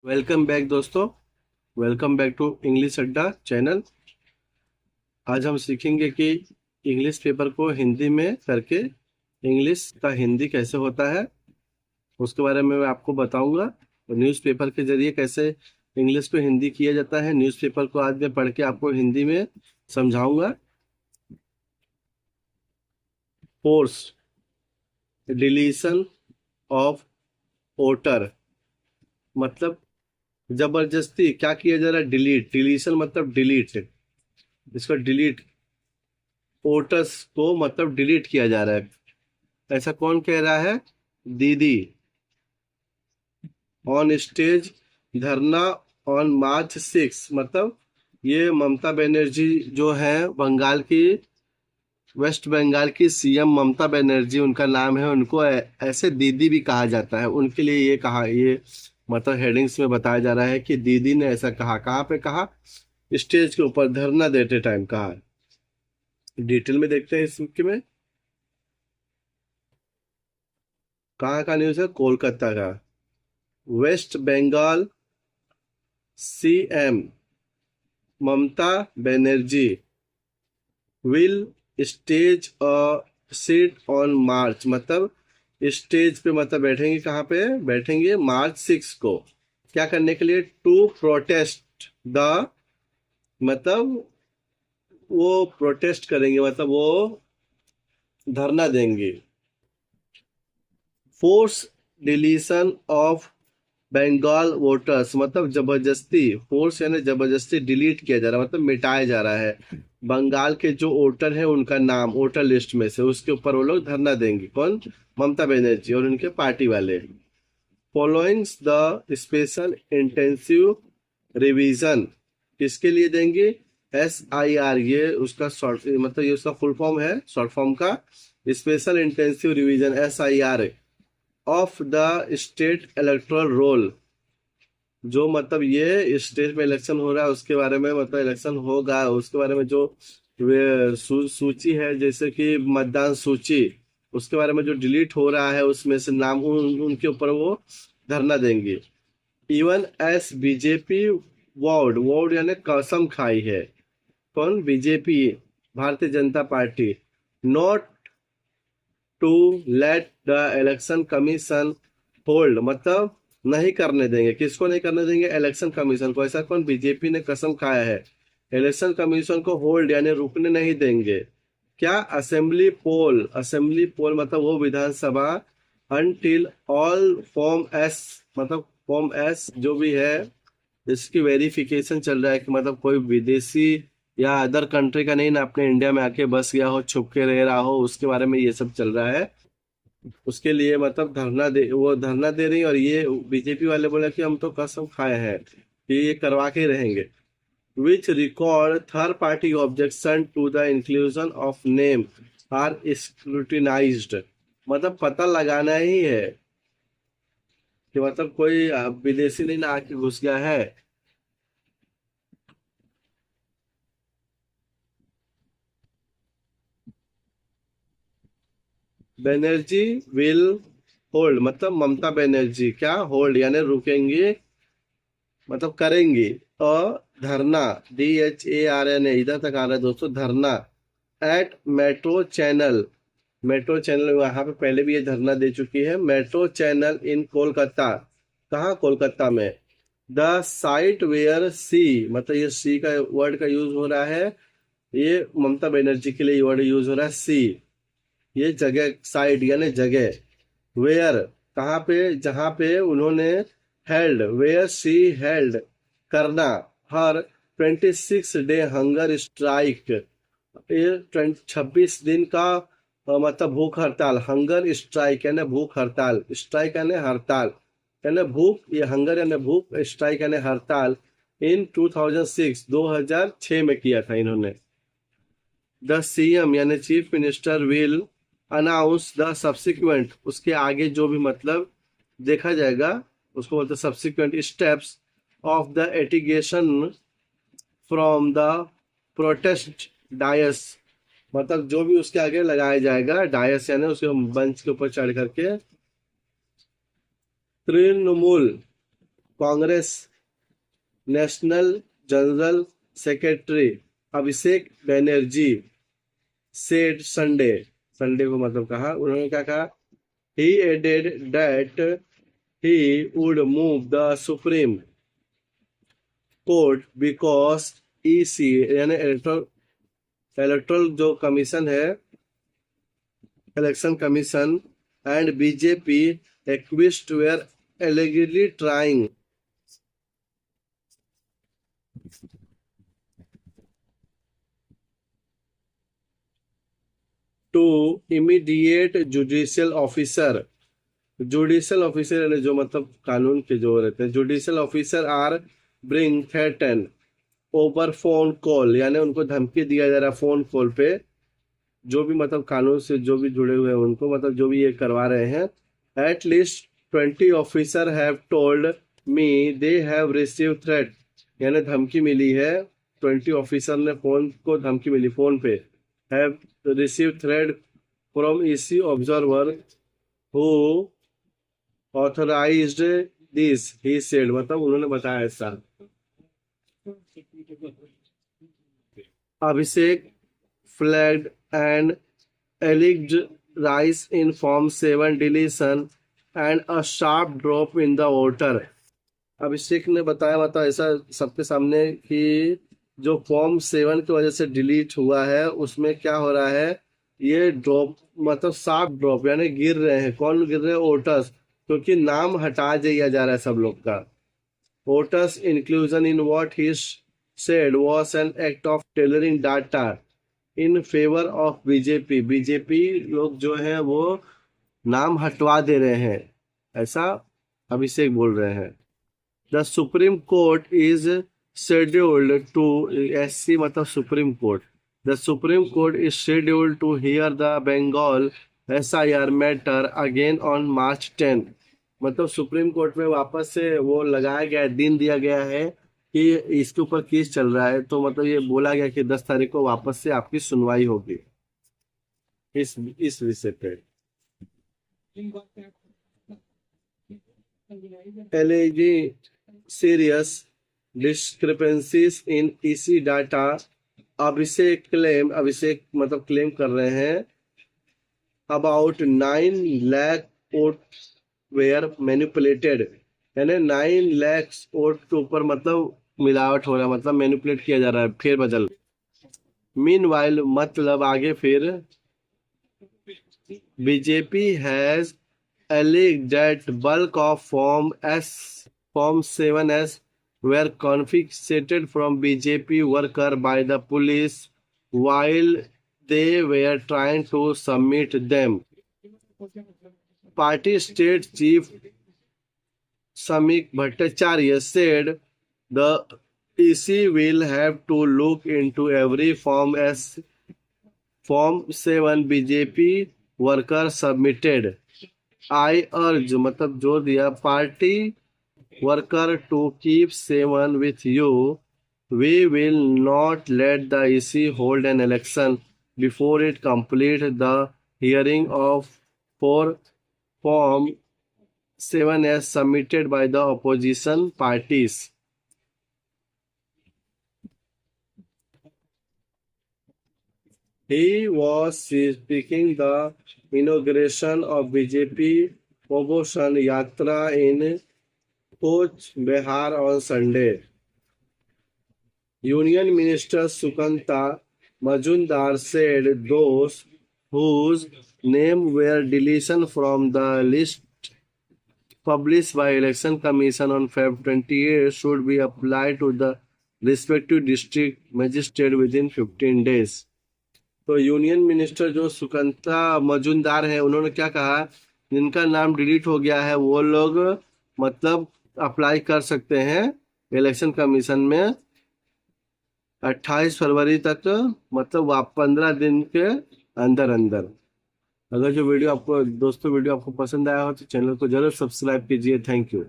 Welcome back दोस्तों। Welcome back to English अड्डा channel. आज हम सीखेंगे कि इंग्लिश पेपर को हिंदी में करके इंग्लिश का हिंदी कैसे होता है, उसके बारे में मैं आपको बताऊंगा। और न्यूज़पेपर के जरिए कैसे इंग्लिश को हिंदी किया जाता है, न्यूज़पेपर को आज मैं पढ़ के आपको हिंदी में समझाऊंगा। फोर्स डिलीशन ऑफ वोटर मतलब जबरदस्ती क्या किया जा रहा है, डिलीट। डिलीशन मतलब डिलीट, इसको डिलीट। वोटर्स को मतलब डिलीट किया जा रहा है, ऐसा कौन कह रहा है? दीदी। ऑन स्टेज धरना ऑन मार्च 6 मतलब ये ममता बनर्जी जो है बंगाल की, वेस्ट बंगाल की सीएम ममता बनर्जी उनका नाम है। उनको ऐसे दीदी भी कहा जाता है, उनके लिए ये कहा, ये मतलब हेडिंग्स में बताया जा रहा है कि दीदी ने ऐसा कहा। कहाँ पे कहा? स्टेज के ऊपर धरना देते टाइम कहा। डिटेल में देखते हैं इसके में। कहाँ का न्यूज़ है? कोलकाता का। West Bengal CM Mamata Banerjee will stage a sit on March मतलब स्टेज पे मतलब बैठेंगे। कहाँ पे बैठेंगे? मार्च 6 को। क्या करने के लिए? टू प्रोटेस्ट द मतलब वो प्रोटेस्ट करेंगे, मतलब वो धरना देंगे। Force deletion of Bengal voters मतलब जबरदस्ती, फोर्स यानी जबरदस्ती डिलीट किया जा रहा है, मतलब मिटाया जा रहा है बंगाल के जो वोटर है उनका नाम वोटर लिस्ट में से, उसके ऊपर वो लोग धरना देंगे। कौन? ममता बनर्जी और उनके पार्टी वाले। Following the special intensive revision किसके लिए देंगे? SIR, ये उसका शॉर्ट मतलब ये उसका फुल फॉर्म है, शॉर्ट फॉर्म का। Special intensive revision SIR of the state electoral roll, जो मतलब ये स्टेट में इलेक्शन हो रहा है उसके बारे में, मतलब इलेक्शन होगा उसके बारे में जो वे सूची है, जैसे कि मतदान सूची, उसके बारे में जो डिलीट हो रहा है उसमें से नाम उनके ऊपर वो धरना देंगे। Even as BJP vowed, vowed यानी कसम खाई है। कौन? BJP, Bharatiya Janata party. Not to let the election commission hold मतलब नहीं करने देंगे। किसको नहीं करने देंगे? इलेक्शन कमीशन को। ऐसा कौन? बीजेपी ने कसम खाया है। इलेक्शन कमीशन को होल्ड यानी रुकने नहीं देंगे। क्या? असेंबली पोल, असेंबली पोल मतलब वो विधानसभा, अनटिल ऑल फॉर्म एस मतलब फॉर्म एस जो भी है इसकी वेरिफिकेशन चल रहा है कि मतलब कोई विदेशी या अदर कंट्री का नहीं ना, अपने इंडिया में आके बस गया हो, छुप के रह रहा हो, उसके बारे में ये सब चल रहा है। उसके लिए मतलब धरना दे, वो धरना दे रही। और ये बीजेपी वाले बोले कि हम तो कसम खाए हैं कि ये करवा के रहेंगे। Which record third party objection to the inclusion of name are scrutinized मतलब पता लगाना ही है कि मतलब कोई विदेशी नहीं ना आके घुस गया है। बनर्जी विल होल्ड मतलब ममता बनर्जी क्या होल्ड यानी रुकेंगे, मतलब करेंगे। धरना DHARNA इधर तक आ रहा है दोस्तों, धरना at metro channel. Metro channel वहां पे पहले भी ये धरना दे चुकी है। Metro channel in Kolkata. कहाँ? कोलकाता में। द साइट वेयर सी मतलब ये सी का वर्ड का यूज हो रहा है, ये ममता बनर्जी के लिए वर्ड यूज हो रहा है सी। ये जगह, साइट यानी जगह। वेयर कहाँ पे? जहाँ पे उन्होंने हेल्ड, वेयर शी हेल्ड करना, हर 26 डे हंगर स्ट्राइक, ये 26 दिन का मतलब भूख हड़ताल। हंगर स्ट्राइक यानी भूख हड़ताल, स्ट्राइक यानी हड़ताल, यानी भूख, ये हंगर यानी भूख, स्ट्राइक यानी हड़ताल। इन 2006 में किया था इन्होंने। द सीएम यानी chief minister will announce the subsequent, उसके आगे जो भी मतलब देखा जाएगा उसको बोलते subsequent steps of the agitation from the protest dais मतलब जो भी उसके आगे लगाया जाएगा, डायस यानी उसके मंच के ऊपर चढ़ करके। Trinamool Congress national general secretary Abhishek Banerjee said Sunday को मतलब कहा, उन्होंने क्या कहा, he added that he would move the Supreme Court because EC यानी इलेक्टोरल जो कमीशन है, election commission and BJP activist were allegedly trying to immediate judicial officer यानी जो मतलब कानून के जो रहते हैं, judicial officer are being threaten over phone call, यानी उनको धमकी दिया जा रहा है फोन कॉल पे, जो भी मतलब कानून से जो भी जुड़े हुए हैं उनको, मतलब जो भी ये करवा रहे हैं। At least 20 officer have told me they have receive threat, यानी धमकी मिली है, 20 ऑफिसर ने फोन को धमकी मिली फोन पे, have receive threat from EC observer who authorized this, he said, मतलब उन्होंने बताया ऐसा। Abhishek flagged and alleged rise in Form 7 deletion and a sharp drop in the voter। अभिषेक ने बताया मतलब ऐसा सबके सामने कि जो फॉर्म 7 की वजह से डिलीट हुआ है उसमें क्या हो रहा है, ये ड्रॉप मतलब शार्प ड्रॉप, यानी गिर रहे हैं। कौन गिर रहे हैं? वोटर्स, क्योंकि नाम हटा दिया जा रहा है सब लोग का। Voters inclusion in what he said was an act of tailoring data in favour of BJP लोग जो हैं वो नाम हटवा दे रहे हैं, ऐसा अभिषेक बोल रहे हैं। The Supreme Court is scheduled to, SC मतलब Supreme Court, the Supreme Court is scheduled to hear the Bengal SIR matter again on March 10, मतलब सुप्रीम कोर्ट में वापस से वो लगाया गया, दिन दिया गया है कि इसके ऊपर केस चल रहा है, तो मतलब ये बोला गया कि 10 तारीख को वापस से आपकी सुनवाई होगी इस विषय पे। Alleges serious discrepancies in EC data, Abhishek मतलब क्लेम कर रहे हैं about 9 lakh vote were manipulated, यानी 9 लाख वोट के ऊपर मतलब मिलावट हो रहा है, मतलब मैनिपुलेट किया जा रहा है, फेर बदल। मीनवाइल मतलब आगे फिर BJP has alleged that bulk of Form 7S were confiscated from BJP worker by the police while they were trying to submit them. Party state chief Samik Bhattacharya said the EC will have to look into every Form 7 BJP worker submitted. I urge मतलब जोर दिया party worker to keep 7 with you. We will not let the EC hold an election before it complete the hearing of 4 Form 7S submitted by the opposition parties. He was speaking the inauguration of BJP promotion yatra in Coach Bihar on Sunday. Union Minister Sukanta Majumdar said those whose name were deletion from the list published by Election Commission on Feb 28 should be applied to the respective district magistrate within 15 days. तो union minister जो सुकंता मजूमदार है, उन्होंने क्या कहा, जिनका नाम delete हो गया है वो लोग मतलब अप्लाई कर सकते हैं इलेक्शन कमीशन में 28 फरवरी तक, मतलब 15 दिन के अंदर अंदर। अगर जो वीडियो आपको दोस्तों वीडियो आपको पसंद आया हो तो चैनल को जरूर सब्सक्राइब कीजिए। Thank you.